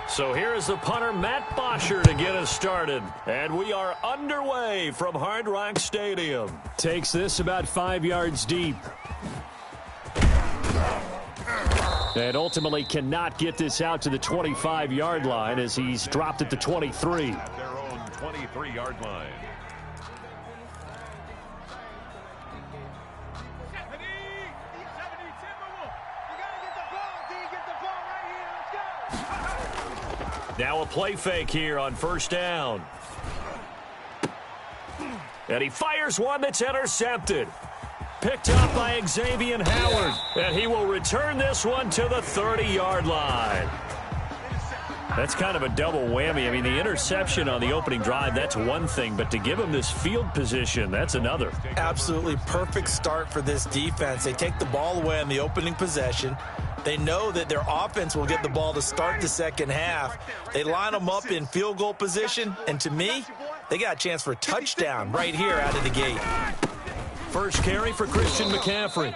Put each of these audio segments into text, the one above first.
So here is the punter, Matt Bosher, to get us started. And we are underway from Hard Rock Stadium. Takes this about 5 yards deep. And ultimately cannot get this out to the 25-yard line as he's dropped at the 23. At their own 23-yard line. Now a play fake here on first down. And he fires one that's intercepted. Picked up by Xavier Howard. And he will return this one to the 30-yard line. That's kind of a double whammy. I mean, the interception on the opening drive, that's one thing. But to give him this field position, that's another. Absolutely perfect start for this defense. They take the ball away on the opening possession. They know that their offense will get the ball to start the second half. They line them up in field goal position. And to me, they got a chance for a touchdown right here out of the gate. First carry for Christian McCaffrey.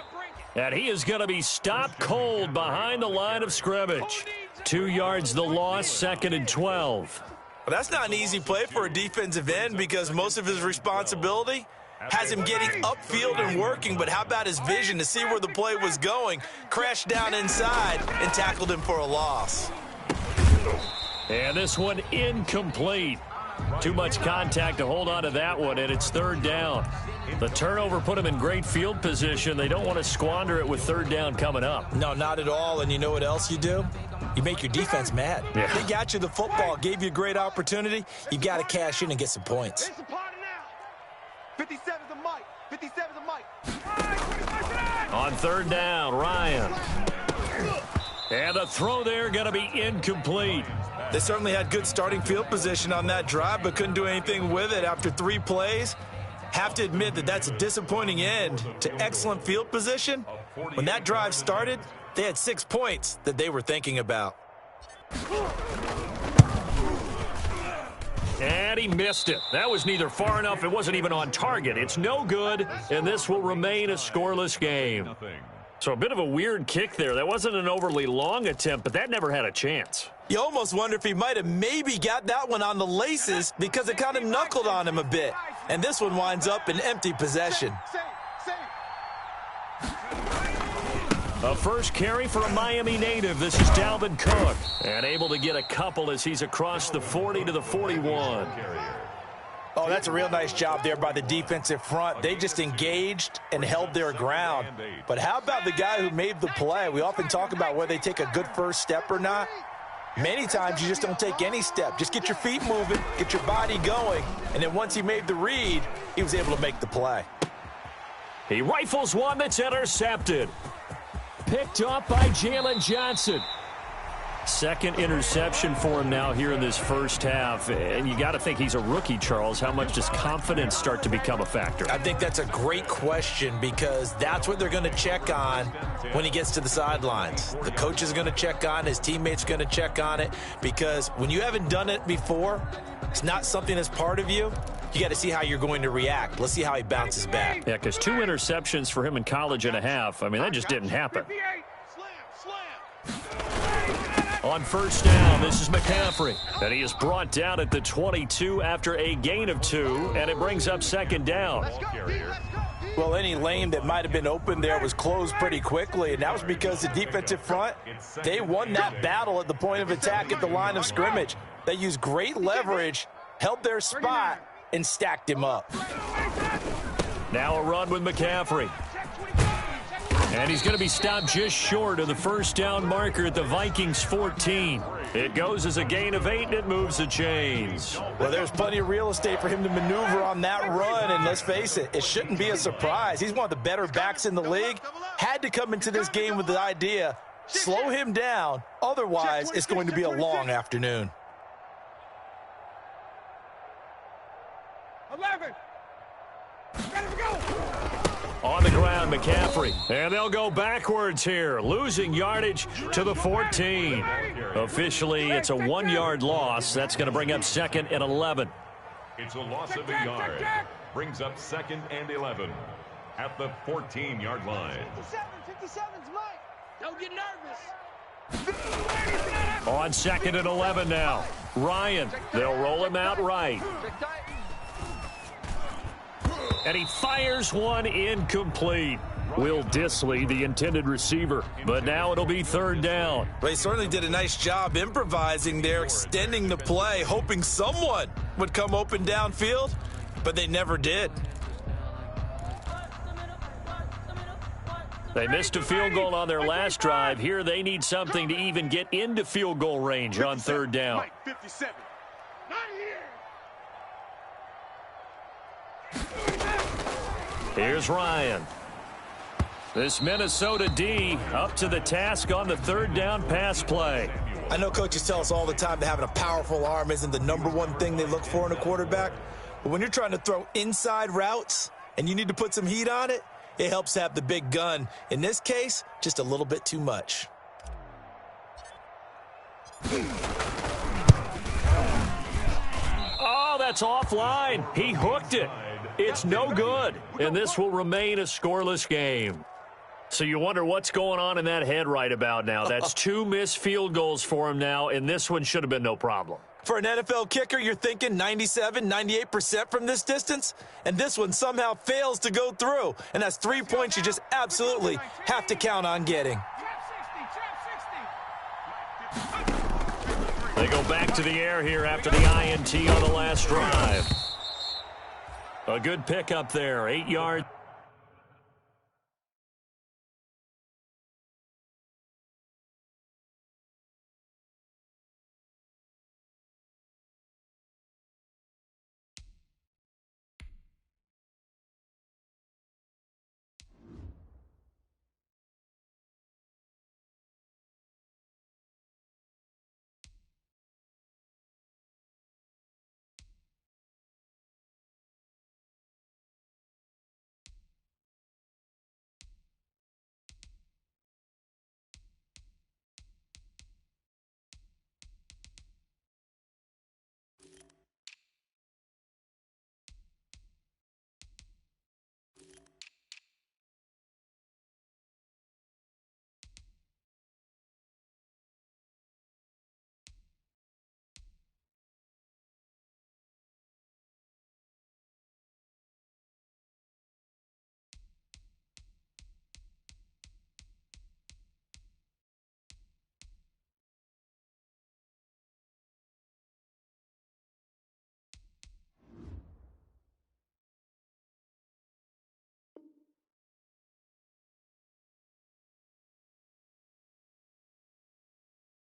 And he is going to be stopped cold behind the line of scrimmage. 2 yards the loss, 2nd and 12. Well, that's not an easy play for a defensive end because most of his responsibility has him getting upfield and working, but how about his vision to see where the play was going? Crashed down inside and tackled him for a loss. And this one incomplete. Too much contact to hold on to that one, and it's third down. The turnover put him in great field position. They don't want to squander it with third down coming up. No, not at all, and you know what else you do? You make your defense mad. Yeah. They got you the football, gave you a great opportunity. You got to cash in and get some points. 57's a Mike. 57's a Mike. On third down, Ryan. And the throw there going to be incomplete. They certainly had good starting field position on that drive, but couldn't do anything with it after 3 plays. Have to admit that that's a disappointing end to excellent field position. When that drive started, they had 6 points that they were thinking about. And he missed it. That was neither far enough. It wasn't even on target. It's no good, and this will remain a scoreless game. So a bit of a weird kick there. That wasn't an overly long attempt, but that never had a chance. You almost wonder if he might have maybe got that one on the laces because it kind of knuckled on him a bit. And this one winds up in empty possession. A first carry for a Miami native. This is Dalvin Cook. And able to get a couple as he's across the 40 to the 41. Oh, that's a real nice job there by the defensive front. They just engaged and held their ground. But how about the guy who made the play? We often talk about whether they take a good first step or not. Many times you just don't take any step. Just get your feet moving, get your body going, and then once he made the read, he was able to make the play. He rifles one that's intercepted. Picked up by Jalen Johnson. Second interception for him now here in this first half. And you got to think he's a rookie, Charles. How much does confidence start to become a factor? I think that's a great question because that's what they're going to check on when he gets to the sidelines. The coach is going to check on, his teammates are going to check on it because when you haven't done it before, it's not something that's part of you. You got to see how you're going to react. Let's see how he bounces back. Yeah, because 2 interceptions for him in college and a half. I mean, that just didn't happen. On first down, this is McCaffrey. And he is brought down at the 22 after a gain of 2, and it brings up second down. Well, any lane that might have been open there was closed pretty quickly, and that was because the defensive front, they won that battle at the point of attack at the line of scrimmage. They used great leverage, held their spot, and stacked him up. Now a run with McCaffrey. And he's going to be stopped just short of the first down marker at the Vikings 14. It goes as a gain of 8, and it moves the chains. Well, there's plenty of real estate for him to maneuver on that run, and let's face it, it shouldn't be a surprise. He's one of the better backs in the league. Had to come into this game with the idea, slow him down, otherwise it's going to be a long afternoon. 11. Ready to go. On the ground, McCaffrey. And they'll go backwards here, losing yardage to the 14. Officially, it's a 1-yard loss. That's going to bring up 2nd and 11. It's a loss of a yard. Brings up 2nd and 11 at the 14-yard line. 57's Mike. Don't get nervous. On 2nd and 11 now. Ryan, they'll roll him out right. And he fires one incomplete. Will Dissly, the intended receiver. But now it'll be 3rd down. Well, he certainly did a nice job improvising there, extending the play, hoping someone would come open downfield, but they never did. They missed a field goal on their last drive. Here they need something to even get into field goal range on 3rd down. 57. Here's Ryan. This Minnesota D up to the task on the 3rd down pass play. I know coaches tell us all the time that having a powerful arm isn't the #1 thing they look for in a quarterback. But when you're trying to throw inside routes and you need to put some heat on it, it helps have the big gun. In this case, just a little bit too much. Oh, that's offline. He hooked it. It's no good, and this will remain a scoreless game. So you wonder what's going on in that head right about now. That's 2 missed field goals for him now, and this one should have been no problem. For an NFL kicker, you're thinking 97, 98% from this distance, and this one somehow fails to go through. And that's 3 points you just absolutely have to count on getting. They go back to the air here after the INT on the last drive. A good pickup there, 8 yards.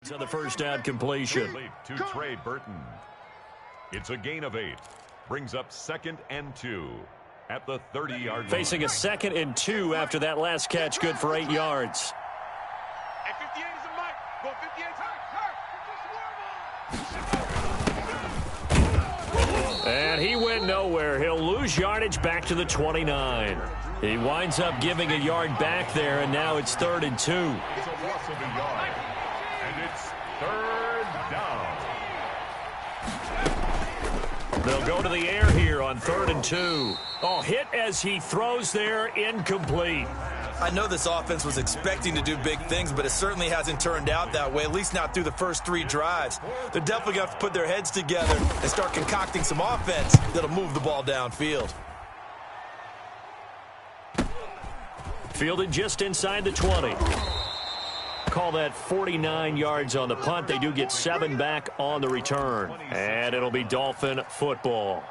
To the first down completion. To Trey Burton. It's a gain of 8. Brings up 2nd and 2 at the 30-yard line. Facing a 2nd and 2 after that last catch, good for 8 yards. At 58 is a mic. Go 58. And he went nowhere. He'll lose yardage back to the 29. He winds up giving a yard back there, and now it's 3rd and 2. It's a loss of a yard. And it's 3rd down. They'll go to the air here on 3rd and 2. Oh, hit as he throws there, incomplete. I know this offense was expecting to do big things, but it certainly hasn't turned out that way, at least not through the first 3 drives. They're definitely going to have to put their heads together and start concocting some offense that'll move the ball downfield. Fielded just inside the 20. Call that 49 yards on the punt. They do get 7 back on the return. And it'll be Dolphin football.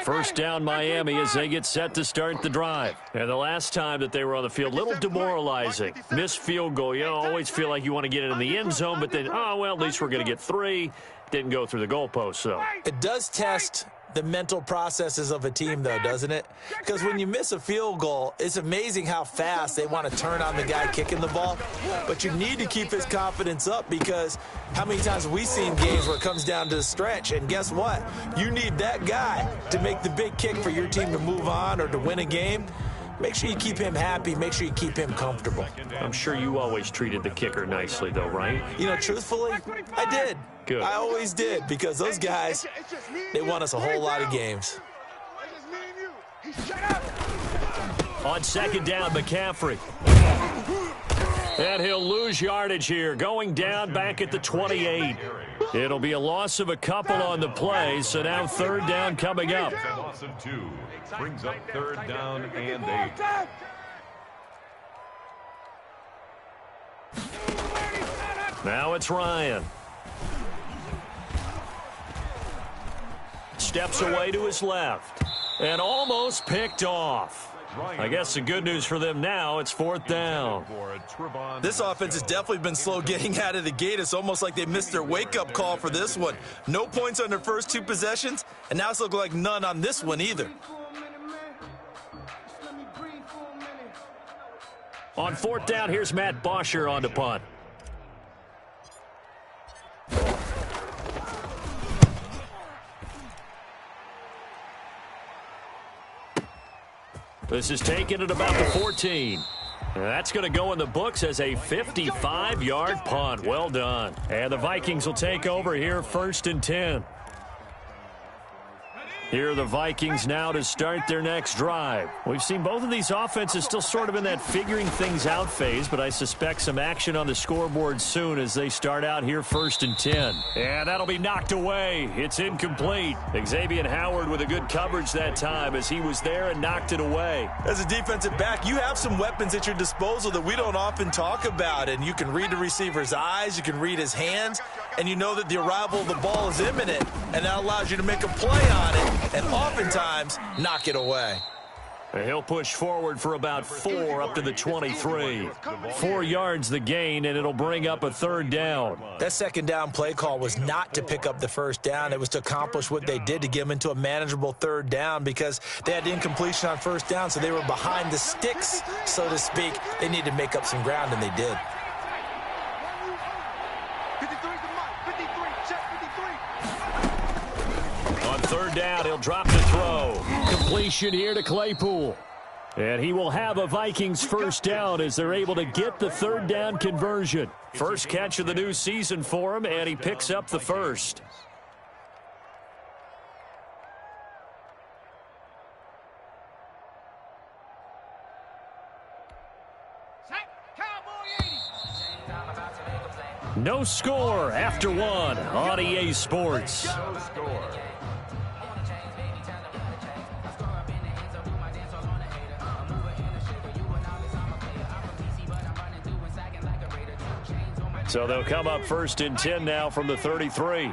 First down Miami as they get set to start the drive. And the last time that they were on the field, a little demoralizing. Missed field goal. You always feel like you want to get it in the end zone, but then, oh, well, at least we're going to get 3. Didn't go through the goalpost, though. It does test the mental processes of a team, though, doesn't it? Because when you miss a field goal, it's amazing how fast they want to turn on the guy kicking the ball. But you need to keep his confidence up, because how many times have we seen games where it comes down to the stretch? And guess what? You need that guy to make the big kick for your team to move on or to win a game. Make sure you keep him happy. Make sure you keep him comfortable. I'm sure you always treated the kicker nicely, though, right? You know, truthfully, I did. Good. I always did, because those guys, they won us a whole lot of games. On second down, McCaffrey. And he'll lose yardage here, going down back at the 28. It'll be a loss of a couple on the play, so now third down coming up. A loss of 2. Brings up third down and 8. Now it's Ryan. Steps away to his left. And almost picked off. I guess the good news for them now, it's fourth down. This offense has definitely been slow getting out of the gate. It's almost like they missed their wake-up call for this one. No points on their first 2 possessions, and now it's looking like none on this one either. On fourth down, here's Matt Bosher on the punt. This is taken at about the 14. That's going to go in the books as a 55-yard punt. Well done. And the Vikings will take over here, 1st and 10. Here are the Vikings now to start their next drive. We've seen both of these offenses still sort of in that figuring things out phase, but I suspect some action on the scoreboard soon as they start out here 1st and 10. And that'll be knocked away. It's incomplete. Xavier Howard with a good coverage that time as he was there and knocked it away. As a defensive back, you have some weapons at your disposal that we don't often talk about, and you can read the receiver's eyes, you can read his hands, and you know that the arrival of the ball is imminent, and that allows you to make a play on it and oftentimes knock it away. He'll push forward for about 4 up to the 23. 4 yards the gain, and it'll bring up a third down. That second down play call was not to pick up the first down. It was to accomplish what they did to get them into a manageable third down because they had incompletion on first down, so they were behind the sticks, so to speak. They needed to make up some ground, and they did. Third down, he'll drop the throw. Completion here to Claypool. And he will have a Vikings first down as they're able to get the third down conversion. First catch of the new season for him, and he picks up the first. No score after 1 on EA Sports. No score. So they'll come up 1st and 10 now from the 33.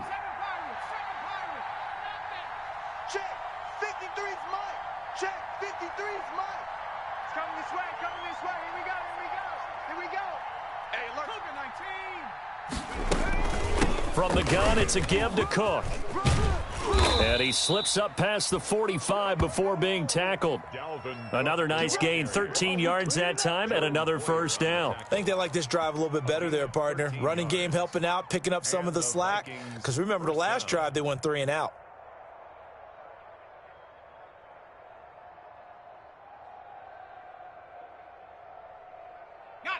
Check. 53's mine. Check. 53's mine. It's coming this way. Coming this way. Here we go. Here we go. Here we go. Hey, look. 19. From the gun, it's a give to Cook. And he slips up past the 45 before being tackled. Another nice gain, 13 yards that time, and another first down. I think they like this drive a little bit better there, partner. Running game helping out, picking up some of the slack. Because remember, the last drive, they went 3 and out.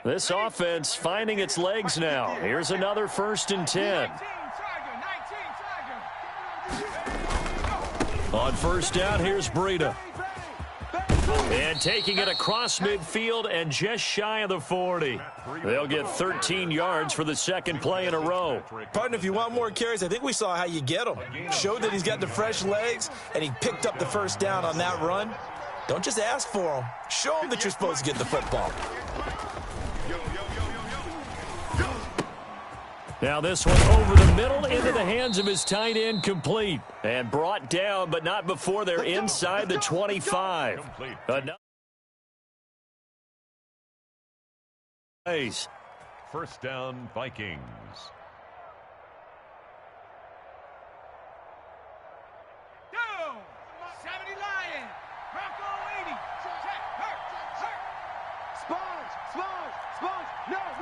This offense finding its legs now. Here's another 1st and 10. On first down, here's Breida. And taking it across midfield and just shy of the 40. They'll get 13 yards for the second play in a row. Partner, if you want more carries, I think we saw how you get them. Showed that he's got the fresh legs, and he picked up the first down on that run. Don't just ask for them. Show them that you're supposed to get the football. Now this one over the middle into the hands of his tight end, complete. And brought down, but not before they're inside the 25. First down, Vikings. Go! 70 Lion. Bronco 80. Check. Hurt. Sponge. No.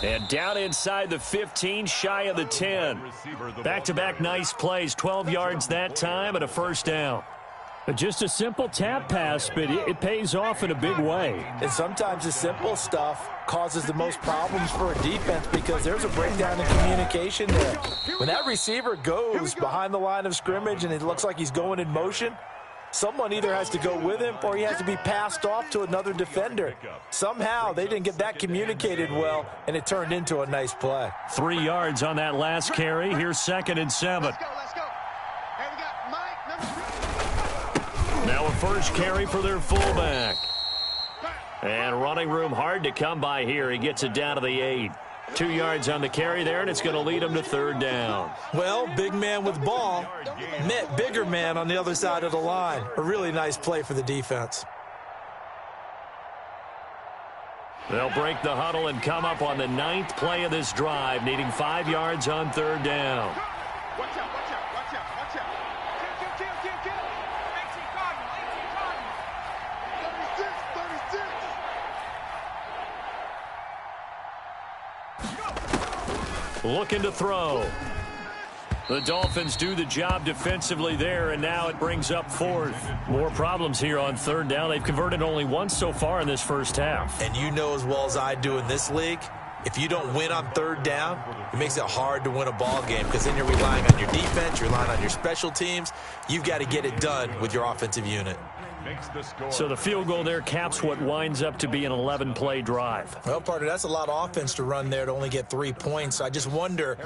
And down inside the 15, shy of the 10. Back-to-back nice plays, 12 yards that time and a first down. Just a simple tap pass, but it pays off in a big way. And sometimes the simple stuff causes the most problems for a defense because there's a breakdown in communication there. When that receiver goes behind the line of scrimmage and it looks like he's going in motion, someone either has to go with him or he has to be passed off to another defender. Somehow they didn't get that communicated well, and it turned into a nice play. 3 yards on that last carry. Here's 2nd and 7. Let's go. Hey, we got Mike, number 3. Now a first carry for their fullback. And running room hard to come by here. He gets it down to the 8. 2 yards on the carry there, and it's going to lead him to 3rd down. Well, big man with ball met bigger man on the other side of the line. A really nice play for the defense. They'll break the huddle and come up on the 9th play of this drive, needing 5 yards on 3rd down. Watch out. Kill. 18 Cardinal. 36. Looking to throw. The Dolphins do the job defensively there, and now it brings up 4th. More problems here on 3rd down. They've converted only once so far in this first half. And you know as well as I do in this league, if you don't win on 3rd down, it makes it hard to win a ball game because then you're relying on your defense, you're relying on your special teams. You've got to get it done with your offensive unit. So the field goal there caps what winds up to be an 11-play drive. Well, partner, that's a lot of offense to run there to only get 3 points. I just wonder,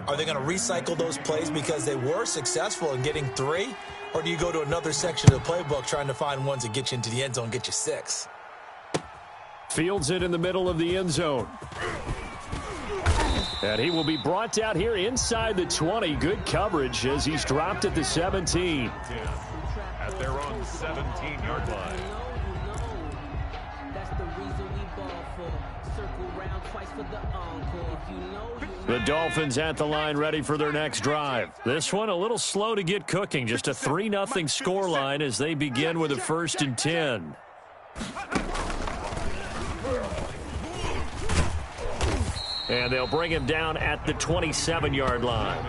are they going to recycle those plays because they were successful in getting 3? Or do you go to another section of the playbook trying to find ones that get you into the end zone and get you 6? Fields it in the middle of the end zone. And he will be brought down here inside the 20. Good coverage as he's dropped at the 17. At their own 17-yard line. The Dolphins at the line ready for their next drive. This one a little slow to get cooking. Just a 3-0 scoreline as they begin with a 1st and 10. And they'll bring him down at the 27-yard line.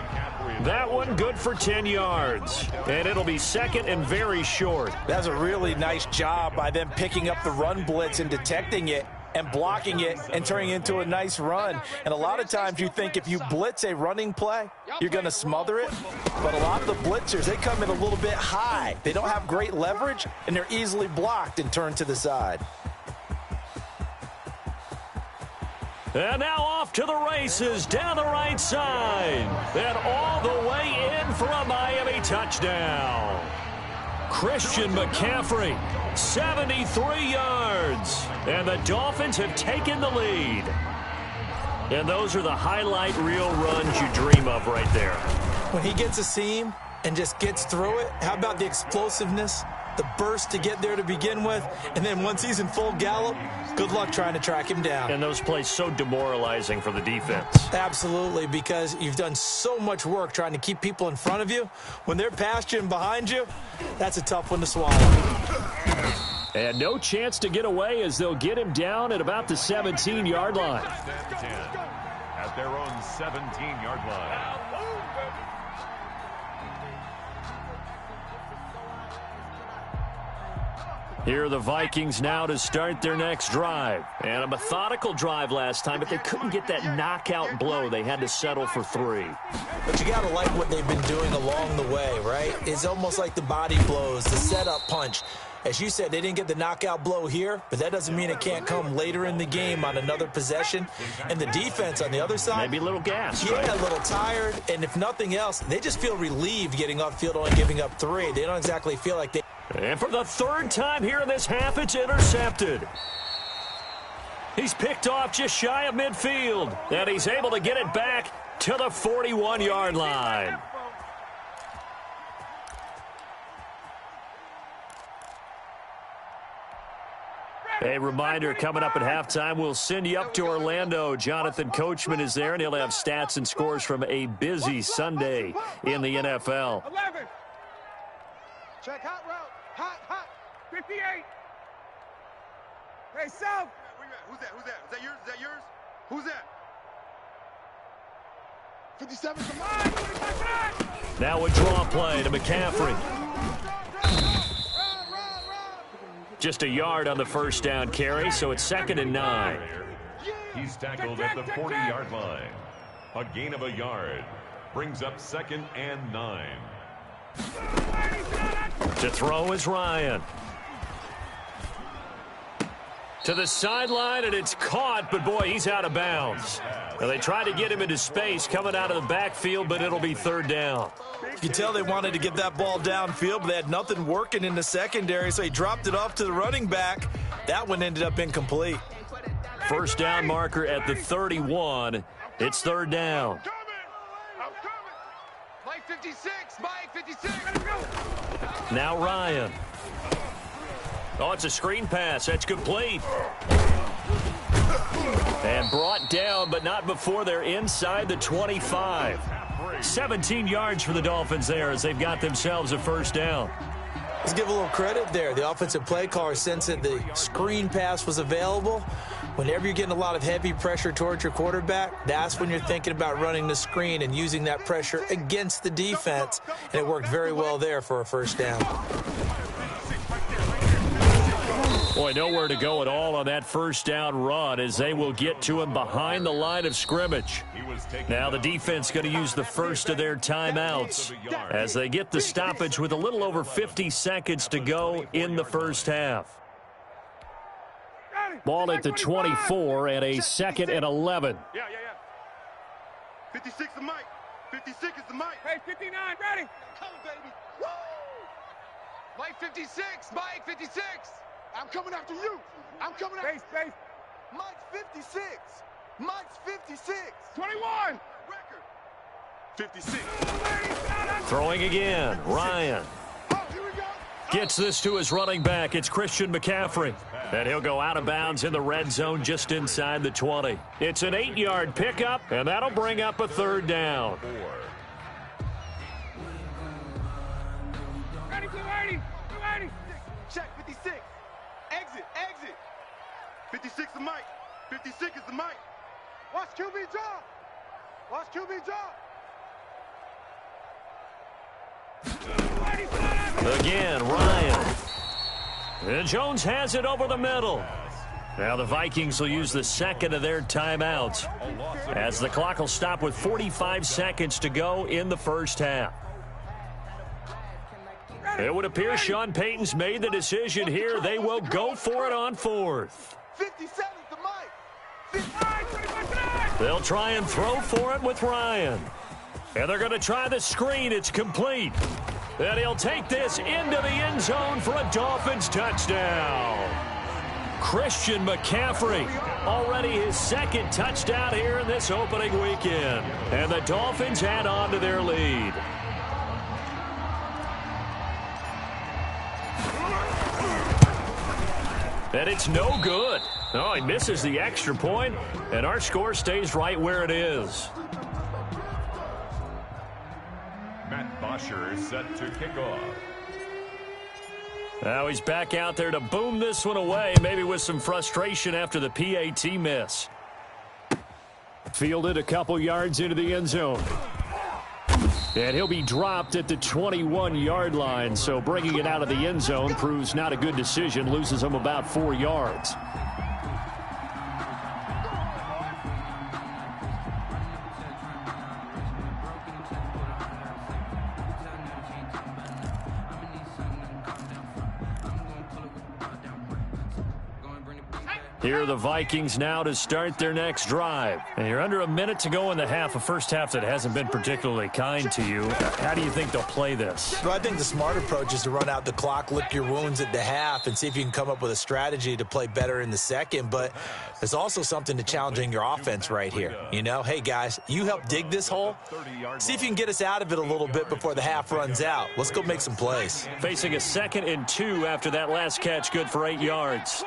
That one good for 10 yards. And it'll be 2nd and very short. That's a really nice job by them picking up the run blitz and detecting it and blocking it and turning it into a nice run. And a lot of times you think if you blitz a running play, you're going to smother it. But a lot of the blitzers, they come in a little bit high. They don't have great leverage, and they're easily blocked and turned to the side. And now off to the races down the right side. And all the way in for a Miami touchdown. Christian McCaffrey, 73 yards. And the Dolphins have taken the lead. And those are the highlight reel runs you dream of right there. When he gets a seam and just gets through it, how about the explosiveness, the burst to get there to begin with, and then once he's in full gallop, good luck trying to track him down. And those plays so demoralizing for the defense. Absolutely, because you've done so much work trying to keep people in front of you. When they're past you and behind you, that's a tough one to swallow. And no chance to get away as they'll get him down at about the 17-yard line. At their own 17-yard line. Here are the Vikings now to start their next drive. And a methodical drive last time, but they couldn't get that knockout blow. They had to settle for 3. But you got to like what they've been doing along the way, right? It's almost like the body blows, the setup punch. As you said, they didn't get the knockout blow here, but that doesn't mean it can't come later in the game on another possession. And the defense on the other side, maybe a little gas, yeah, right? A little tired. And if nothing else, they just feel relieved getting upfield only giving up 3. They don't exactly feel like they... And for the 3rd time here in this half, it's intercepted. He's picked off just shy of midfield. And he's able to get it back to the 41-yard line. A reminder, coming up at halftime, we'll send you up to Orlando. Jonathan Coachman is there, and he'll have stats and scores from a busy Sunday in the NFL. 11. Check hot route. Hot. 58. Hey, South. Who's that? Is that yours? Who's that? 57. Come on. Now a draw play to McCaffrey. Just a yard on the first down carry, so it's 2nd and 9. He's tackled at the 40-yard line. A gain of a yard. Brings up 2nd and 9. To throw is Ryan. To the sideline, and it's caught, but boy, he's out of bounds. Now, they tried to get him into space coming out of the backfield, but it'll be 3rd down. You can tell they wanted to get that ball downfield, but they had nothing working in the secondary, so he dropped it off to the running back. That one ended up incomplete. First down marker at the 31. It's 3rd down. I'm coming. Mike 56. Mike 56. Now Ryan. Oh, it's a screen pass. That's complete. And brought down, but not before they're inside the 25. 17 yards for the Dolphins there as they've got themselves a first down. Let's give a little credit there. The offensive play caller sensed that the screen pass was available. Whenever you're getting a lot of heavy pressure towards your quarterback, that's when you're thinking about running the screen and using that pressure against the defense. And it worked very well there for a first down. Boy, nowhere to go at all on that first down run as they will get to him behind the line of scrimmage. Now the defense going to use the first of their timeouts as they get the stoppage with a little over 50 seconds to go in the first half. Ball at the 24 and a 2nd and 11. Yeah. 56 is Mike. 56 is the Mike. Hey, 59, ready. Coming, baby. Woo! Mike 56. Mike 56. I'm coming after you. I'm coming after you. Base. Mike's 56. Mike's 56. 21. Record. 56. Throwing again. Ryan. Oh, here we go. Gets this to his running back. It's Christian McCaffrey. And he'll go out of bounds in the red zone just inside the 20. It's an 8-yard pickup, and that'll bring up a 3rd down. Ready, 280. 280. Check 56. Exit. 56 is Mike. 56 is the Mike. Watch QB drop. Watch QB drop. Again, Ryan. And Jones has it over the middle. Now the Vikings will use the 2nd of their timeouts as the clock will stop with 45 seconds to go in the first half. It would appear Sean Payton's made the decision here. They will go for it on 4th. 57 to Mike. They'll try and throw for it with Ryan. And they're going to try the screen. It's complete. And he'll take this into the end zone for a Dolphins touchdown. Christian McCaffrey, already his 2nd touchdown here in this opening weekend. And the Dolphins add on to their lead. And it's no good. Oh, he misses the extra point, and our score stays right where it is. Matt Bosher is set to kick off. Now he's back out there to boom this one away, maybe with some frustration after the PAT miss. Fielded a couple yards into the end zone. And he'll be dropped at the 21-yard line, so bringing it out of the end zone proves not a good decision, loses him about 4 yards. Here are the Vikings now to start their next drive. And you're under a minute to go in the half, a first half that hasn't been particularly kind to you. How do you think they'll play this? Well, I think the smart approach is to run out the clock, lick your wounds at the half, and see if you can come up with a strategy to play better in the second. But there's also something to challenging your offense right here. You know, hey, guys, you help dig this hole. See if you can get us out of it a little bit before the half runs out. Let's go make some plays. Facing a 2nd and 2 after that last catch, good for 8 yards.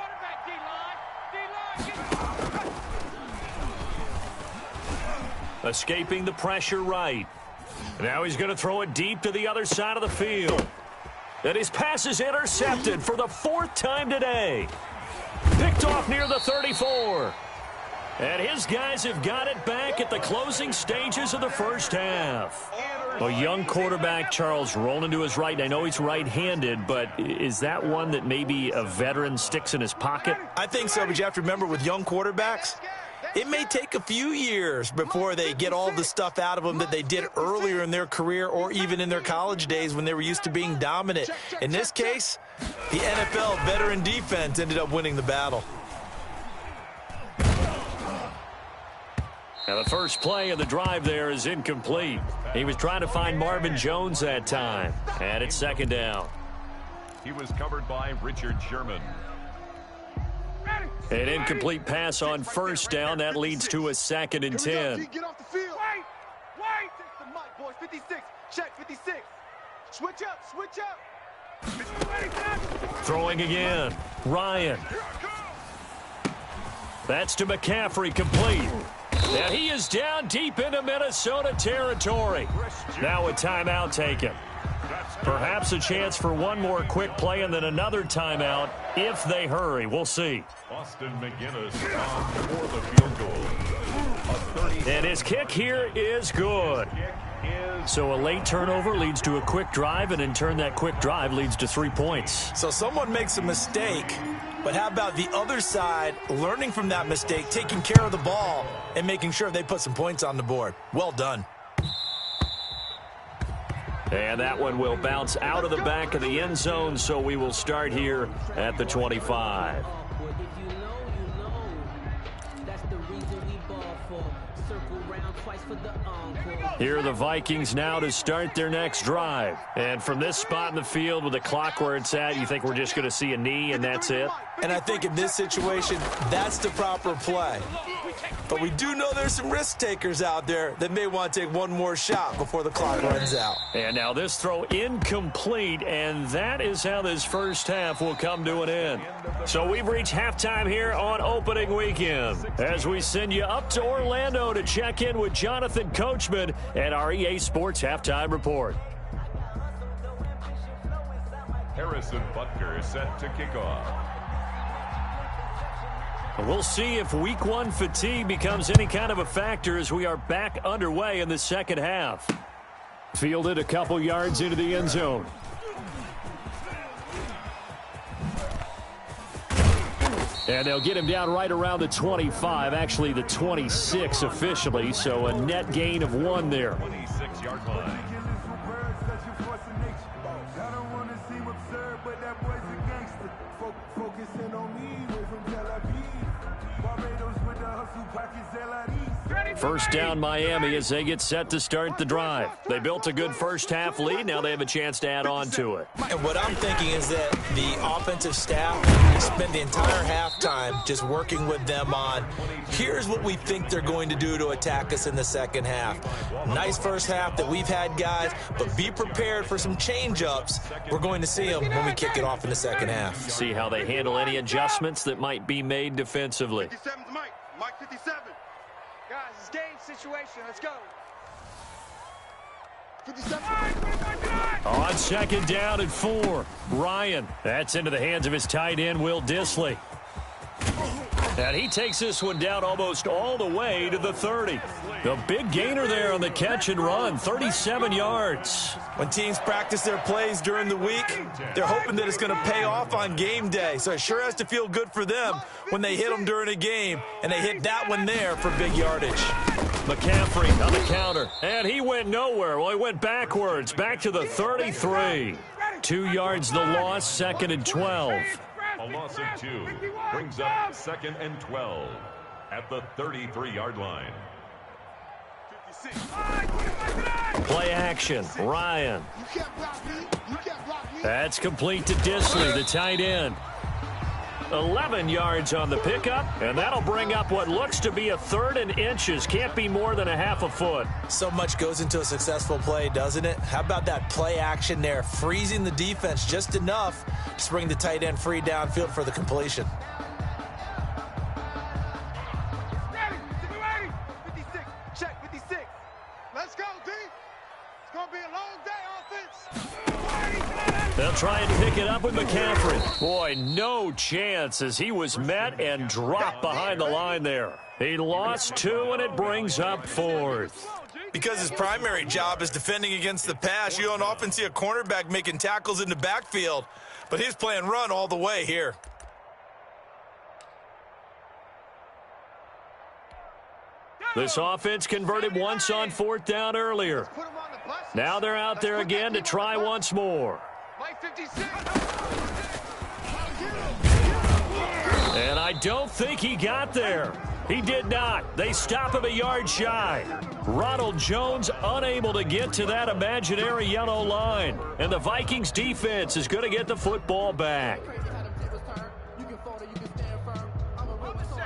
Escaping the pressure right. Now he's going to throw it deep to the other side of the field. And his pass is intercepted for the 4th time today. Picked off near the 34. And his guys have got it back at the closing stages of the first half. A young quarterback, Charles, rolling to his right. And I know he's right-handed, but is that one that maybe a veteran sticks in his pocket? I think so, but you have to remember with young quarterbacks, it may take a few years before they get all the stuff out of them that they did earlier in their career or even in their college days when they were used to being dominant. In this case, the NFL veteran defense ended up winning the battle. Now the first play of the drive there is incomplete. He was trying to find Marvin Jones that time. And it's second down. He was covered by Richard Sherman. An incomplete pass on first down. That leads to a 2nd and 10. Get off the field. Wait. Take the mic, boys. 56. Check 56. Switch up. Throwing again. Ryan. That's to McCaffrey, complete. And he is down deep into Minnesota territory. Now a timeout taken. Perhaps a chance for one more quick play and then another timeout if they hurry. We'll see. Austin McGinnis for the field goal. And his kick here is good. So a late turnover leads to a quick drive, and in turn that quick drive leads to 3 points. So someone makes a mistake, but how about the other side learning from that mistake, taking care of the ball, and making sure they put some points on the board? Well done. And that one will bounce out of the back of the end zone, so we will start here at the 25. Here are the Vikings now to start their next drive. And from this spot in the field with the clock where it's at, you think we're just going to see a knee and that's it? And I think in this situation, that's the proper play. But we do know there's some risk takers out there that may want to take one more shot before the clock runs out. And now this throw incomplete, and that is how this first half will come to an end. So we've reached halftime here on opening weekend as we send you up to Orlando to check in with Jonathan Coachman and our EA Sports Halftime Report. Harrison Butker set to kick off. We'll see if week one fatigue becomes any kind of a factor as we are back underway in the second half. Fielded a couple yards into the end zone. And they'll get him down right around the 25, actually the 26 officially, so a net gain of 1 there. 26-yard line. First down Miami as they get set to start the drive. They built a good first half lead. Now they have a chance to add on to it. And what I'm thinking is that the offensive staff spent the entire halftime just working with them on, here's what we think they're going to do to attack us in the second half. Nice first half that we've had, guys, but be prepared for some change-ups. We're going to see them when we kick it off in the second half. See how they handle any adjustments that might be made defensively. 57's Mike. Mike 57. Guys, it's game situation. Let's go. 57. On second down and 4, Ryan. That's into the hands of his tight end, Will Dissly. And he takes this one down almost all the way to the 30. The big gainer there on the catch and run, 37 yards. When teams practice their plays during the week, they're hoping that it's going to pay off on game day. So it sure has to feel good for them when they hit them during a game, and they hit that one there for big yardage. McCaffrey on the counter, and he went nowhere. Well, he went backwards, back to the 33. 2 yards the loss, 2nd and 12. A loss of 2 brings up 2nd and 12 at the 33-yard line. Play action, Ryan. That's complete to Dissly, the tight end. 11 yards on the pickup, and that'll bring up what looks to be a 3rd and inches. Can't be more than a half a foot. So much goes into a successful play, doesn't it? How about that play action there, freezing the defense just enough to bring the tight end free downfield for the completion. Ready. 56. Check 56. Let's go, D. It's going to be a long day, offense. They'll try and pick it up with McCaffrey. Boy, no chance as he was met and dropped behind the line there. He lost 2, and it brings up 4th. Because his primary job is defending against the pass, you don't often see a cornerback making tackles in the backfield. But he's playing run all the way here. This offense converted once on 4th down earlier. Now they're out there again to try once more. And I don't think he got there. He did not. They stop him a yard shy. Ronald Jones unable to get to that imaginary yellow line. And the Vikings defense is going to get the football back.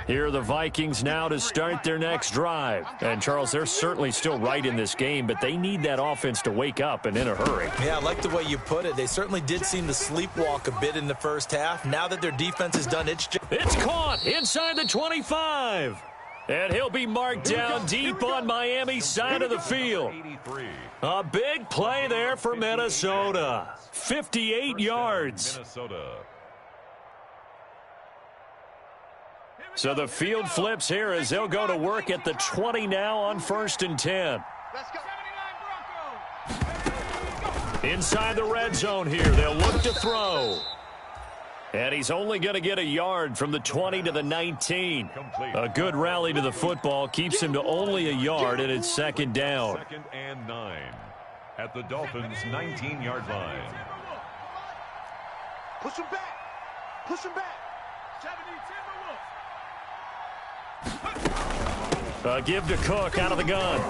Here are the Vikings now to start their next drive. And, Charles, they're certainly still right in this game, but they need that offense to wake up and in a hurry. Yeah, I like the way you put it. They certainly did seem to sleepwalk a bit in the first half. Now that their defense has done its job. It's caught inside the 25. And he'll be marked down deep on Miami's side of the field. A big play there for Minnesota. 58 yards. So the field flips here as they'll go to work at the 20 now on 1st and 10. Inside the red zone here, they'll look to throw. And he's only going to get a yard from the 20 to the 19. A good rally to the football keeps him to only a yard, and it's 2nd down. 2nd and 9 at the Dolphins' 19-yard line. Push him back. Push him back. Give to Cook out of the gun.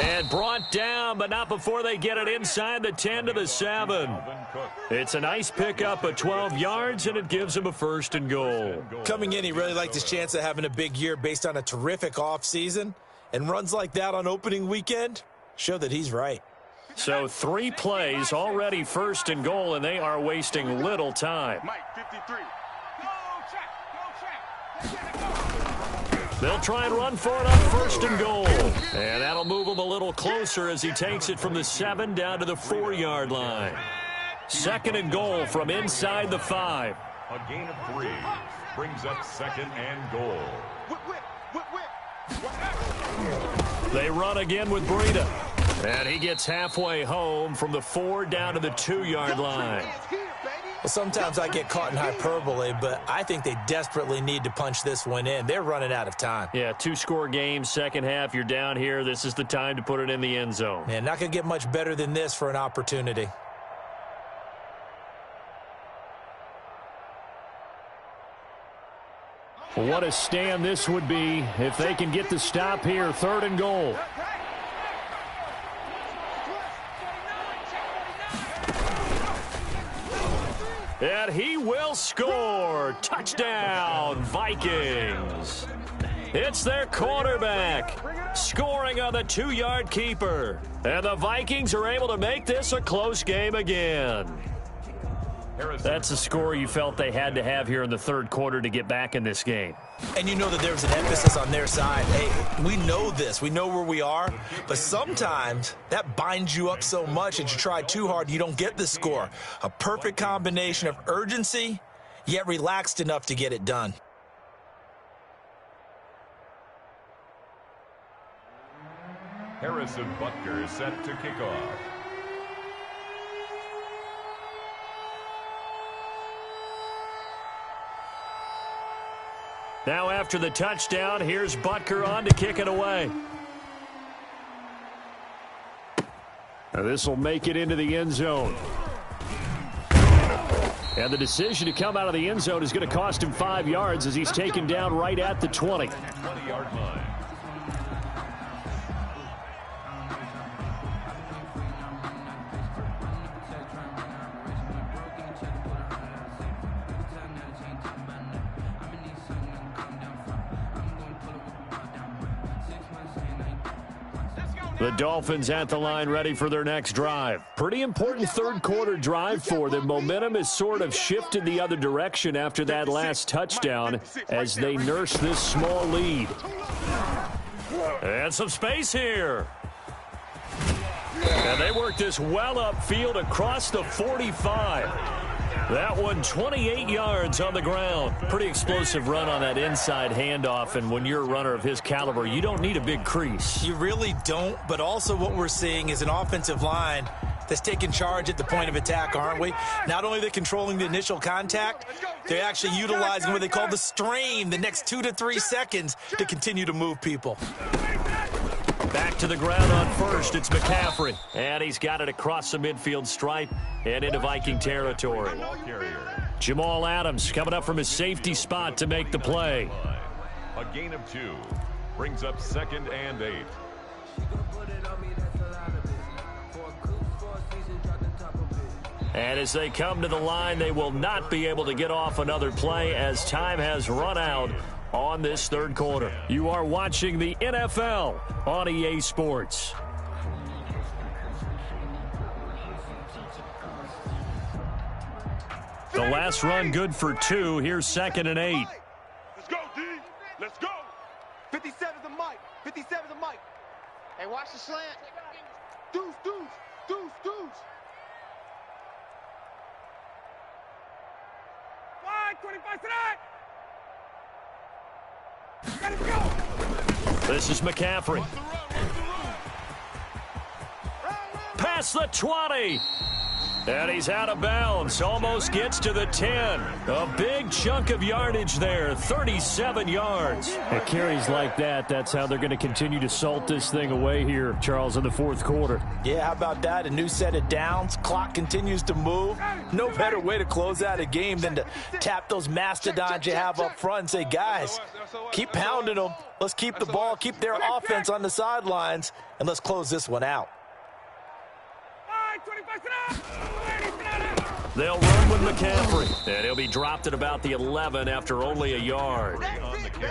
And brought down, but not before they get it inside the 10 to the 7. It's a nice pickup of 12 yards, and it gives him a 1st and goal. Coming in, he really liked his chance of having a big year based on a terrific offseason. And runs like that on opening weekend show that he's right. So 3 plays, already 1st and goal, and they are wasting little time. Mike, 53. They'll try and run for it on 1st and goal. And that'll move him a little closer as he takes it from the 7 down to the 4-yard line. 2nd and goal from inside the 5. A gain of 3 brings up 2nd and goal. They run again with Breida. And he gets halfway home from the 4 down to the 2-yard line. Well, sometimes I get caught in hyperbole, but I think they desperately need to punch this one in. They're running out of time. Yeah, 2-score game, second half, you're down here. This is the time to put it in the end zone. Man, not going to get much better than this for an opportunity. What a stand this would be if they can get the stop here. 3rd and goal. And he will score. Touchdown, Vikings. It's their quarterback scoring on the 2-yard keeper. And the Vikings are able to make this a close game again. That's a score you felt they had to have here in the 3rd quarter to get back in this game. And you know that there's an emphasis on their side. Hey, we know this. We know where we are. But sometimes that binds you up so much that you try too hard, you don't get the score. A perfect combination of urgency, yet relaxed enough to get it done. Harrison Butker set to kick off. Now after the touchdown, here's Butker on to kick it away. This will make it into the end zone. And the decision to come out of the end zone is going to cost him 5 yards as he's taken down right at the 20. 20-yard line. The Dolphins at the line ready for their next drive. Pretty important 3rd quarter drive for them. Momentum has sort of shifted the other direction after that last touchdown as they nurse this small lead. And some space here. And they work this well upfield across the 45. That one 28 yards on the ground. Pretty explosive run on that inside handoff, and when you're a runner of his caliber, you don't need a big crease. You really don't, but also what we're seeing is an offensive line that's taking charge at the point of attack, aren't we? Not only are they controlling the initial contact, they're actually utilizing what they call the strain the next 2 to 3 seconds to continue to move people. Back to the ground on first, it's McCaffrey. And he's got it across the midfield stripe and into Viking territory. Jamal Adams coming up from his safety spot to make the play. A gain of 2 brings up 2nd and 8. And as they come to the line, they will not be able to get off another play as time has run out on this third quarter. You are watching the NFL on EA Sports. The last run good for 2. Here's 2nd and 8. Let's go, D. Let's go. 57's the mic. 57's the mic. Hey, watch the slant. Deuce, deuce, deuce, deuce. Wide, 25 tonight. Let's go. This is McCaffrey. Past the 20. And he's out of bounds. Almost gets to the 10. A big chunk of yardage there. 37 yards. At carries like that, that's how they're going to continue to salt this thing away here, Charles, in the fourth quarter. Yeah, how about that? A new set of downs. Clock continues to move. No better way to close out a game than to tap those mastodons you have up front and say, guys, keep pounding them. Let's keep the ball, keep their offense on the sidelines, and let's close this one out. They'll run with McCaffrey, and he'll be dropped at about the 11 after only a yard.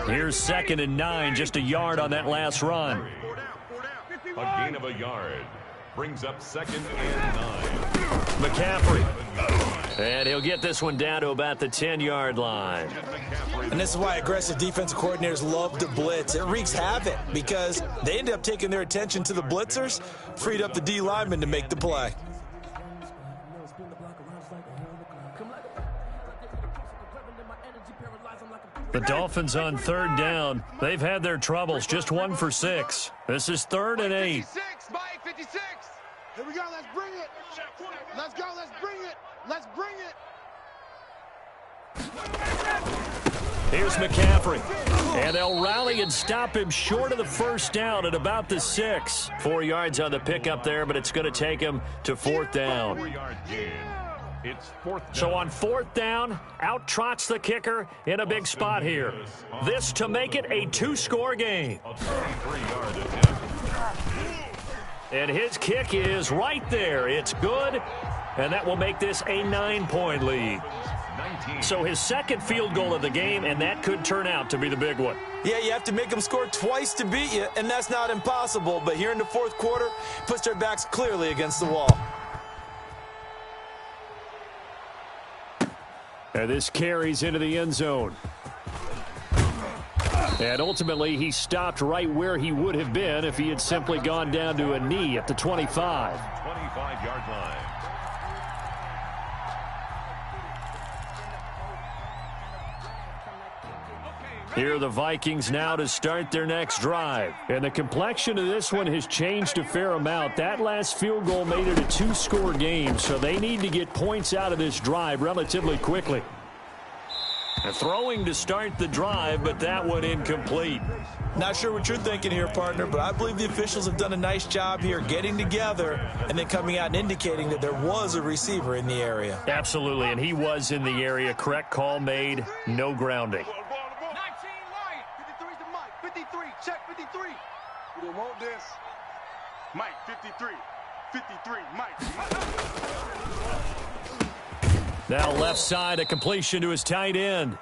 Here's 2nd and 9, just a yard on that last run. A gain of a yard brings up 2nd and 9. McCaffrey, and he'll get this one down to about the 10-yard line. And this is why aggressive defensive coordinators love to blitz. It wreaks havoc because they end up taking their attention to the blitzers, freed up the D lineman to make the play. The Dolphins on 3rd down. They've had their troubles, just 1 for 6. This is 3rd and 8. 56, Mike, 56. Here we go, let's bring it. Let's go, let's bring it. Let's bring it. Here's McCaffrey. And they'll rally and stop him short of the first down at about the 6. 4 yards on the pickup there, but it's going to take him to 4th down. 4-yard gain. It's 4th down. So on 4th down, out trots the kicker in a big spot here. This to make it a 2-score game. A 33-yard attempt. And his kick is right there. It's good, and that will make this a 9-point lead. 19. So his 2nd field goal of the game, and that could turn out to be the big one. Yeah, you have to make them score twice to beat you, and that's not impossible. But here in the 4th quarter, puts their backs clearly against the wall. And this carries into the end zone. And ultimately, he stopped right where he would have been if he had simply gone down to a knee at the 25. 25-yard line. Here are the Vikings now to start their next drive. And the complexion of this one has changed a fair amount. That last field goal made it a 2-score game, so they need to get points out of this drive relatively quickly. Throwing to start the drive, but that one incomplete. Not sure what you're thinking here, partner, but I believe the officials have done a nice job here getting together and then coming out and indicating that there was a receiver in the area. Absolutely, and he was in the area. Correct call made, no grounding. 19 right. 53's the Mike. 53. Check 53. We don't want this. Mike, 53. 53. Mike. Now left side, a completion to his tight end.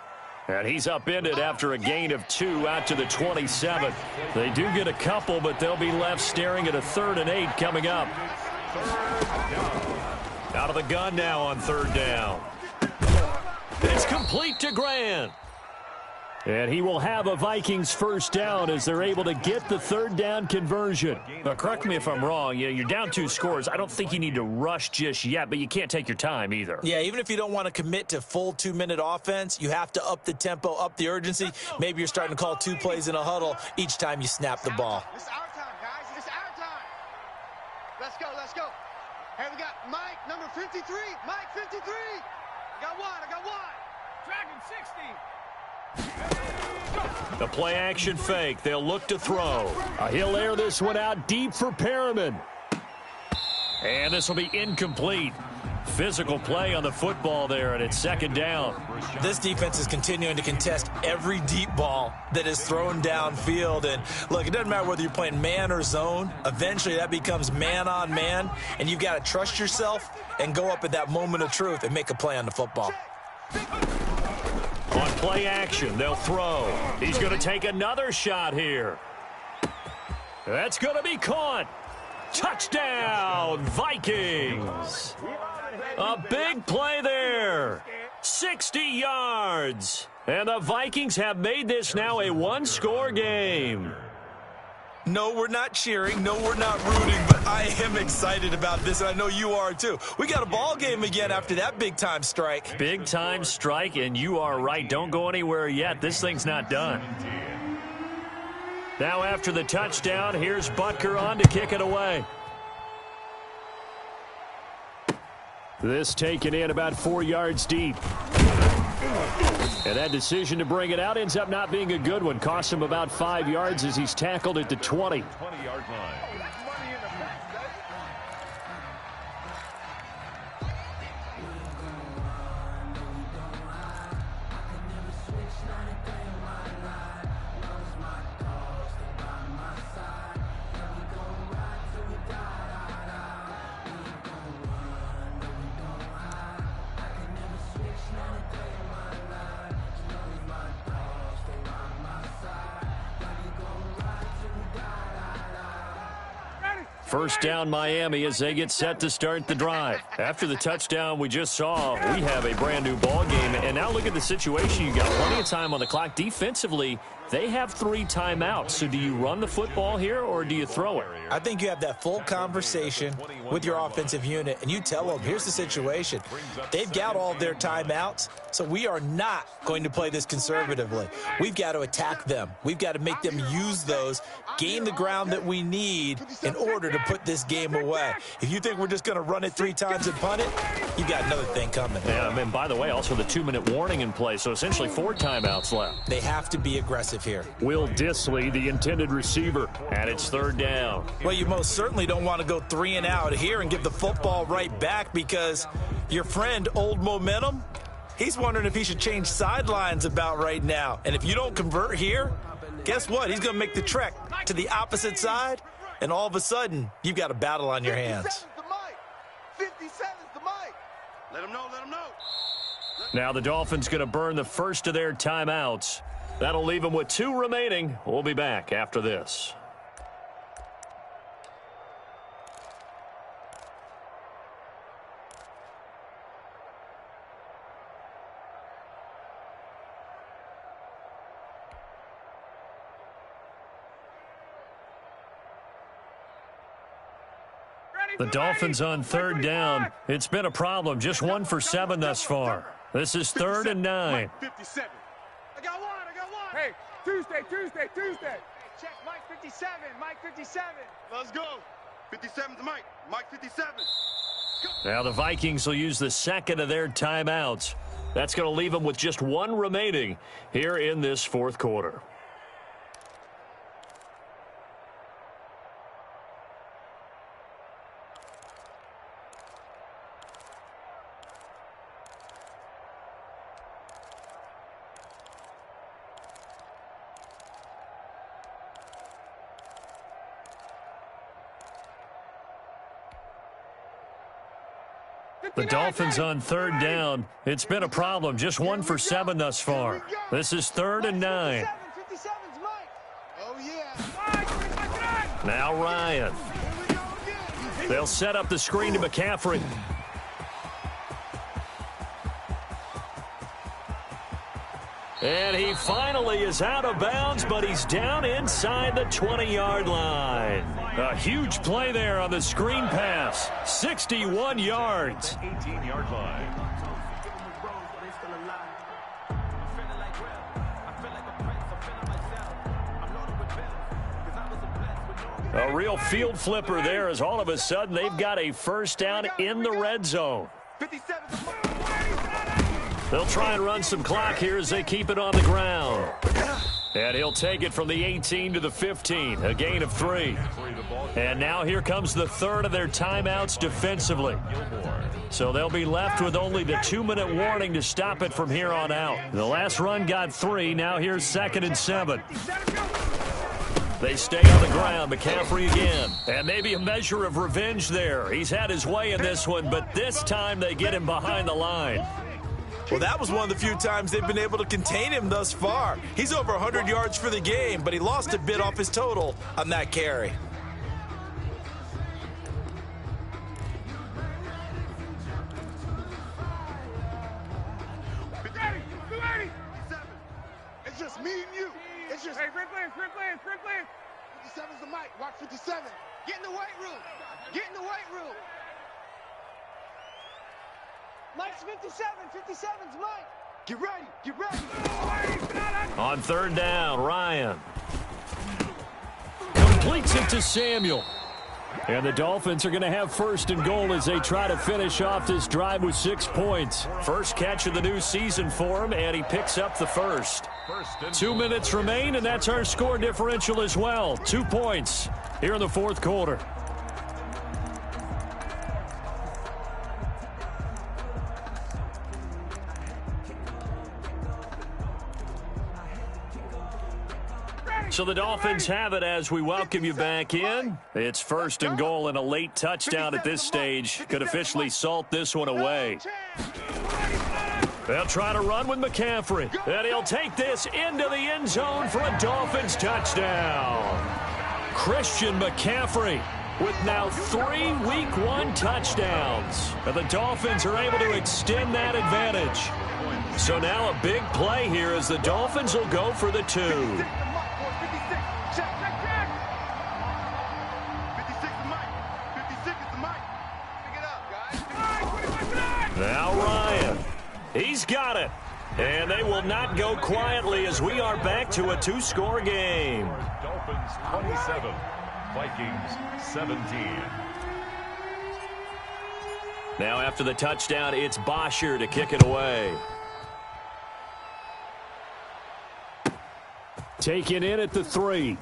And he's upended after a gain of 2 out to the 27. They do get a couple, but they'll be left staring at a 3rd and 8 coming up. Out of the gun now on 3rd down. It's complete to Grant. And he will have a Vikings first down as they're able to get the third down conversion. Now, correct me if I'm wrong. You're down 2 scores. I don't think you need to rush just yet, but you can't take your time either. Yeah, even if you don't want to commit to full 2-minute offense, you have to up the tempo, up the urgency. Maybe you're starting to call 2 plays in a huddle each time you snap the ball. It's our time, guys. It's our time. Let's go, let's go. Hey, we got Mike, number 53. Mike, 53. I got one. Dragon, 60. The play action fake. They'll look to throw. He'll air this one out deep for Perriman. And this will be incomplete. Physical play on the football there, and it's second down. This defense is continuing to contest every deep ball that is thrown downfield. And look, it doesn't matter whether you're playing man or zone. Eventually that becomes man on man, and you've got to trust yourself and go up at that moment of truth and make a play on the football. On play action, they'll throw. He's going to take another shot here. That's going to be caught. Touchdown, Vikings. A big play there. 60 yards. And the Vikings have made this now a 1-score game. No, we're not cheering. No, we're not rooting, but I am excited about this, and I know you are too. We got a ball game again after that big-time strike. Big-time strike, and you are right. Don't go anywhere yet. This thing's not done. Now after the touchdown, here's Butker on to kick it away. This taken in about 4 yards deep. And that decision to bring it out ends up not being a good one. Cost him about 5 yards as he's tackled at the 20. 20-yard line. First down Miami as they get set to start the drive. After the touchdown we just saw, we have a brand new ball game. And now look at the situation. You got plenty of time on the clock. Defensively, they have 3 timeouts. So do you run the football here or do you throw it? I think you have that full conversation with your offensive unit, and you tell them, here's the situation. They've got all their timeouts, so we are not going to play this conservatively. We've got to attack them. We've got to make them use those, gain the ground that we need in order to put this game away. If you think we're just going to run it 3 times and punt it, you got another thing coming. Yeah, and by the way, also the 2-minute warning in play, so essentially 4 timeouts left. They have to be aggressive here. Will Disley, the intended receiver, and it's third down. Well, you most certainly don't want to go 3 and out here and give the football right back, because your friend, Old Momentum, he's wondering if he should change sidelines about right now. And if you don't convert here, guess what? He's going to make the trek to the opposite side, and all of a sudden, you've got a battle on your hands. 57's the mic. Let him know, let him know. Now the Dolphins going to burn the first of their timeouts. That'll leave them with 2 remaining. We'll be back after this. The Dolphins on third down. It's been a problem. Just 1 for 7 thus far. This is 3rd and 9. 57. I got one. Hey, Tuesday. Check Mike 57. Mike 57. Let's go. 57's Mike. Mike 57. Now the Vikings will use the second of their timeouts. That's going to leave them with just 1 remaining here in this 4th quarter. The Dolphins on third down. It's been a problem. Just 1 for 7 thus far. This is 3rd and 9. 57's Mike. Oh, yeah. Now Ryan. They'll set up the screen to McCaffrey. And he finally is out of bounds, but he's down inside the 20-yard line. A huge play there on the screen pass. 61 yards. 18-yard line. A real field flipper there as all of a sudden they've got a first down in the red zone. They'll try and run some clock here as they keep it on the ground. And he'll take it from the 18 to the 15, a gain of 3. And now here comes the third of their timeouts defensively. So they'll be left with only the 2-minute warning to stop it from here on out. The last run got 3. Now here's 2nd and 7. They stay on the ground. McCaffrey again. And maybe a measure of revenge there. He's had his way in this one, but this time they get him behind the line. Well, that was one of the few times they've been able to contain him thus far. He's over 100 yards for the game, but he lost a bit off his total on that carry. It's just me and you. It's just... Hey, sprint plan. 57's the mic. Watch 57. Get in the weight room. Get in the weight room. Mike's 57. 57's Mike. Get ready. Get ready. On 3rd down, Ryan completes it to Samuel. And the Dolphins are going to have 1st and goal as they try to finish off this drive with 6 points. First catch of the new season for him, and he picks up the first. 2 minutes remain, and that's our score differential as well. 2 points here in the 4th quarter. So the Dolphins have it as we welcome you back in. It's 1st and goal, and a late touchdown at this stage could officially salt this one away. They'll try to run with McCaffrey, and he'll take this into the end zone for a Dolphins touchdown. Christian McCaffrey with now 3 Week 1 touchdowns. And the Dolphins are able to extend that advantage. So now a big play here as the Dolphins will go for the 2. Now Ryan, he's got it. And they will not go quietly as we are back to a 2-score game. Dolphins 27, Vikings 17. Now after the touchdown, it's Bosher to kick it away. Taken in at the 3.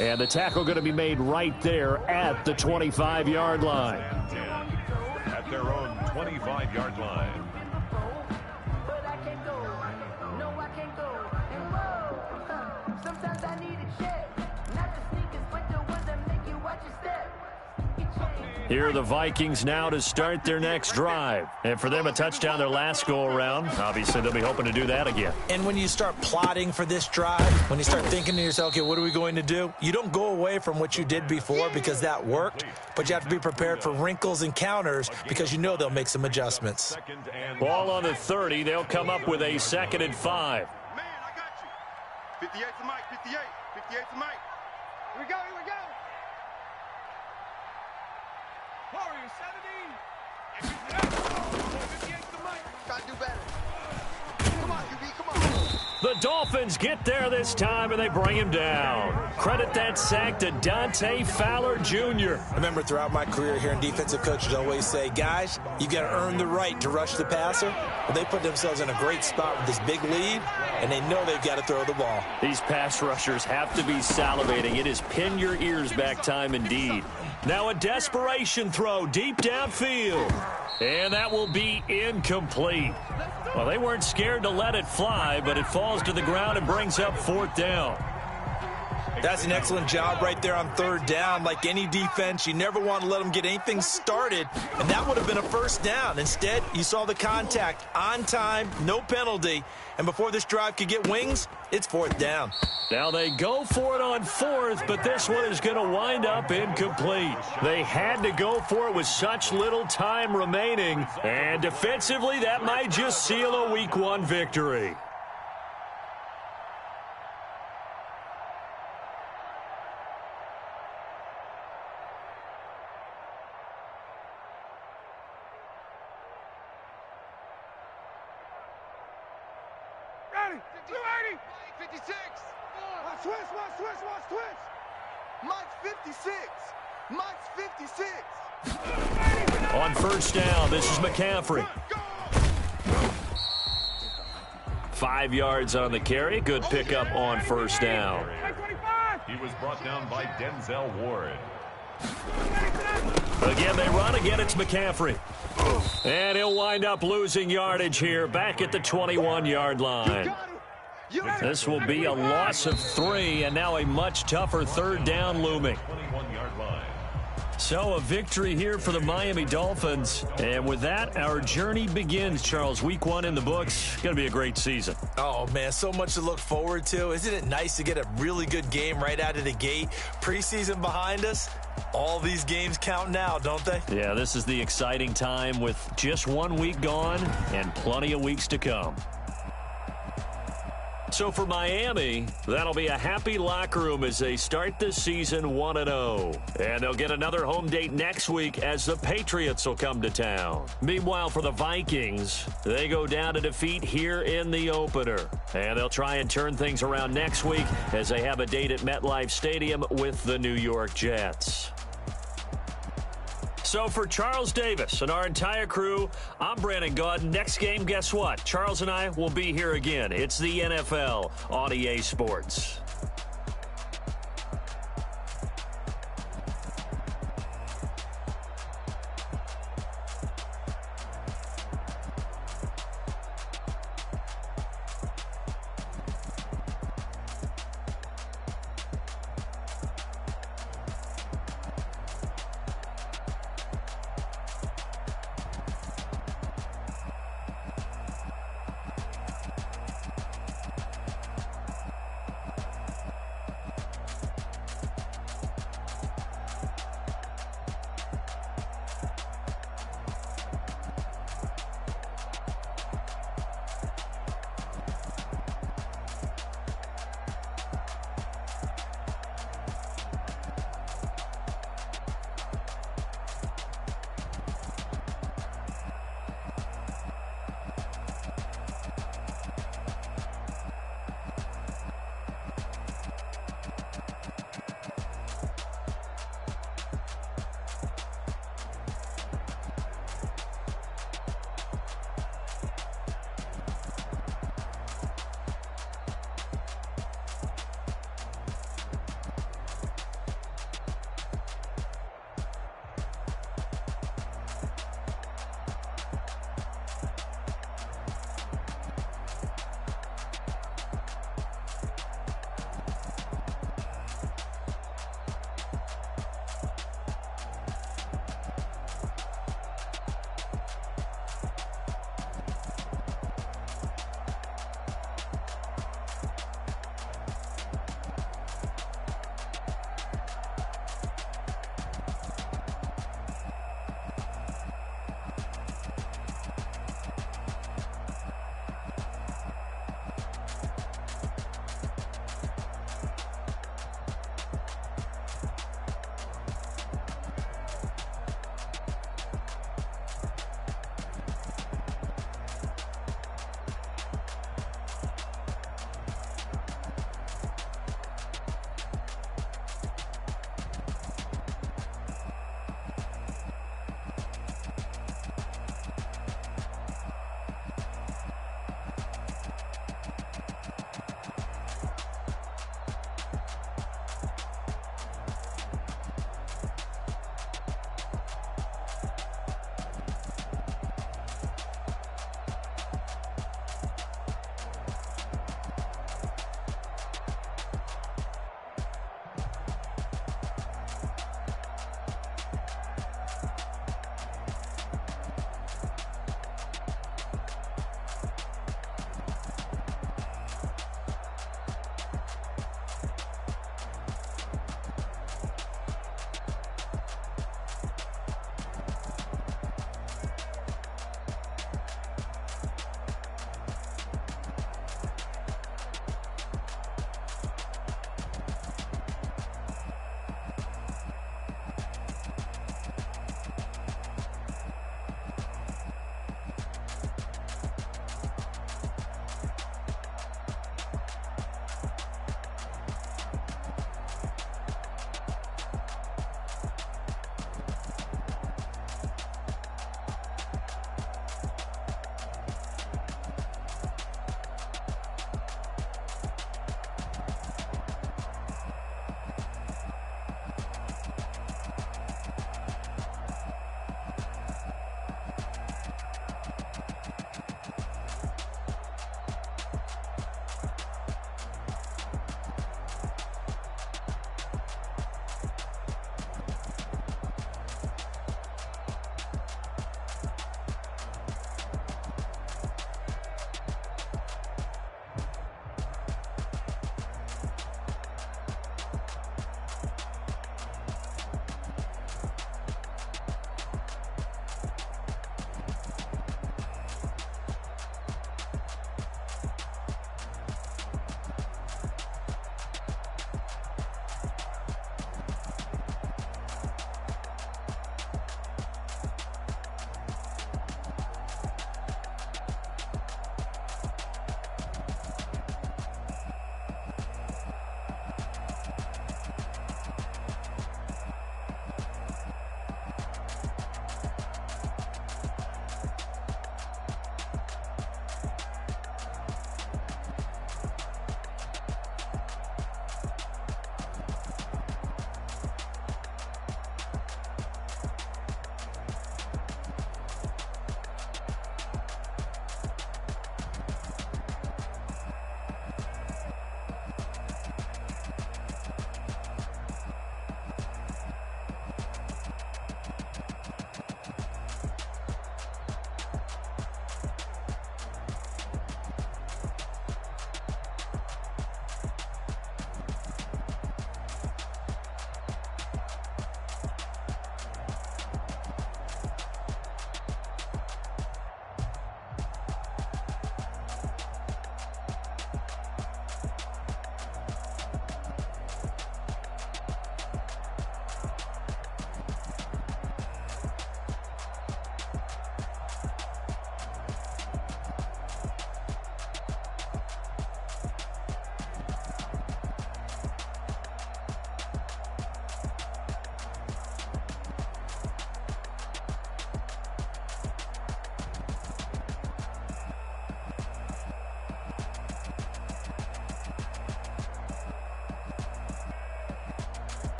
And the tackle going to be made right there at the 25-yard line. At their own 25-yard line. But I can't go. No, I can't go. And whoa, sometimes I need a check. Not the sneakers, but the ones that make you watch your step. Here are the Vikings now to start their next drive. And for them, a touchdown their last go-around. Obviously, they'll be hoping to do that again. And when you start plotting for this drive, when you start thinking to yourself, okay, what are we going to do? You don't go away from what you did before because that worked, but you have to be prepared for wrinkles and counters because you know they'll make some adjustments. Ball on the 30. They'll come up with a 2nd and 5. Man, I got you. 58's the mic. 58. 58's the mic. Here we go. Here we go. Warriors 17. 58's the mic. Try to do better. Come on, QB. Come on. The Dolphins get there this time, and they bring him down. Credit that sack to Dante Fowler Jr. I remember throughout my career here in defensive coaches always say, guys, you got to earn the right to rush the passer. Well, they put themselves in a great spot with this big lead, and they know they've got to throw the ball. These pass rushers have to be salivating. It is pin your ears back time indeed. Now a desperation throw deep downfield. And that will be incomplete. Well, they weren't scared to let it fly, but it falls to the ground and brings up 4th down. That's an excellent job right there on third down. Like any defense, you never want to let them get anything started, and that would have been a first down. Instead, you saw the contact on time, no penalty, and before this drive could get wings, it's fourth down. Now they go for it on fourth, but this one is going to wind up incomplete. They had to go for it with such little time remaining, and defensively, that might just seal a Week 1 victory. Ready, 280, 56. Watch twist. Mike's 56. Mike's 56. On first down, this is McCaffrey. 5 yards on the carry. Good pickup on first down. He was brought down by Denzel Ward. Again, they run. Again, it's McCaffrey. And he'll wind up losing yardage here back at the 21-yard line. This will be a loss of 3, and now a much tougher third down looming. 21-yard line. So a victory here for the Miami Dolphins. And with that, our journey begins, Charles. Week 1 in the books. Going to be a great season. Oh, man, so much to look forward to. Isn't it nice to get a really good game right out of the gate? Preseason behind us. All these games count now, don't they? Yeah, this is the exciting time with just 1 week gone and plenty of weeks to come. So for Miami, that'll be a happy locker room as they start this season 1-0. And they'll get another home date next week as the Patriots will come to town. Meanwhile, for the Vikings, they go down to defeat here in the opener. And they'll try and turn things around next week as they have a date at MetLife Stadium with the New York Jets. So for Charles Davis and our entire crew, I'm Brandon Gaudin. Next game, guess what? Charles and I will be here again. It's the NFL on EA Sports.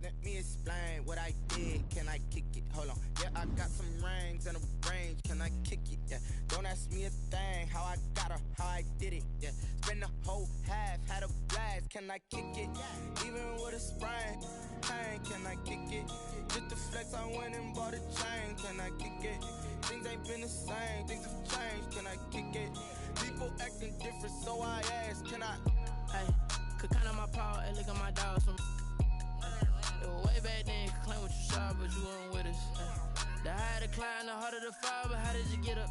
Let me explain what I did. Can I kick it? Hold on. Yeah, I got some rings and a range. Can I kick it? Yeah. Don't ask me a thing. How I got her, how I did it. Yeah. Spend the whole half, had a blast. Can I kick it? Even with a sprain, pain. Can I kick it? Just the flex, I went and bought a chain. Can I kick it? Things ain't been the same. Things have changed. Can I kick it? People acting different, so I ask. Can I? Hey, could count on my power and look at my dogs from. It was way back then, could claim what you saw, but you weren't with us. The higher the climb, the harder the fall, but how did you get up?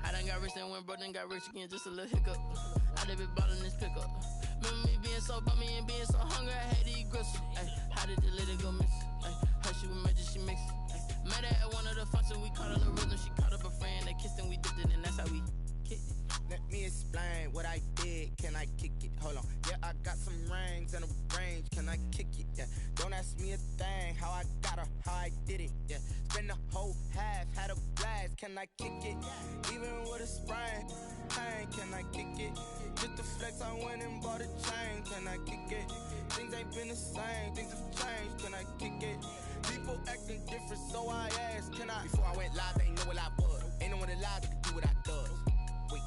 I done got rich and went broke, then got rich again, just a little hiccup. I done been ballin' this pickup. Remember me being so bummy and being so hungry, I had to eat gristle. How did you let it go miss? Her she was magic, she mixed. Met her at one of the functions, we caught her the rhythm. She caught up a friend, they kissed and we dipped it, and that's how we kicked it. Let me explain what I did. Can I kick it? Hold on. Yeah, I got some rings and a range. Can I kick it? Yeah. Don't ask me a thing. How I got her, how I did it. Yeah. Spend the whole half, had a blast. Can I kick it? Even with a sprain, pain. Can I kick it? Just the flex, I went and bought a chain. Can I kick it? Things ain't been the same. Things have changed. Can I kick it? People acting different, so I asked. Can I? Before I went live, they ain't know what I was. Ain't no one alive that could do what I does. Wait.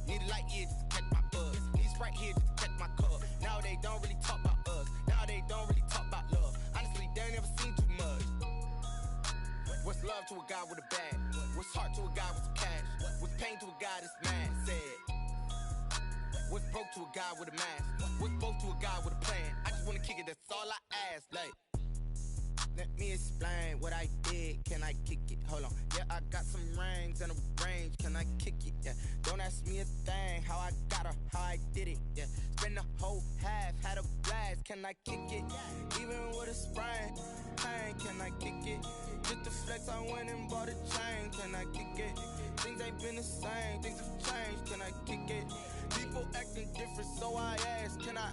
Need a light here just to catch my buzz. Need Sprite here just to catch my cup. Now they don't really talk about us. Now they don't really talk about love. Honestly, they ain't never seen too much. What's love to a guy with a bag? What's heart to a guy with some cash? What's pain to a guy that's mad? Said. What's broke to a guy with a mask? What's broke to a guy with a plan? I just wanna kick it, that's all I ask. Like, let me explain what I did. Can I kick it? Hold on. Yeah, I got some rings and a range. Can I kick it? Yeah. Don't ask me a thing. How I got her, how I did it. Yeah. Spend the whole half, had a blast. Can I kick it? Even with a sprain, pain. Can I kick it? Just the flex, I went and bought a chain. Can I kick it? Things ain't been the same. Things have changed. Can I kick it? People acting different, so I ask. Can I?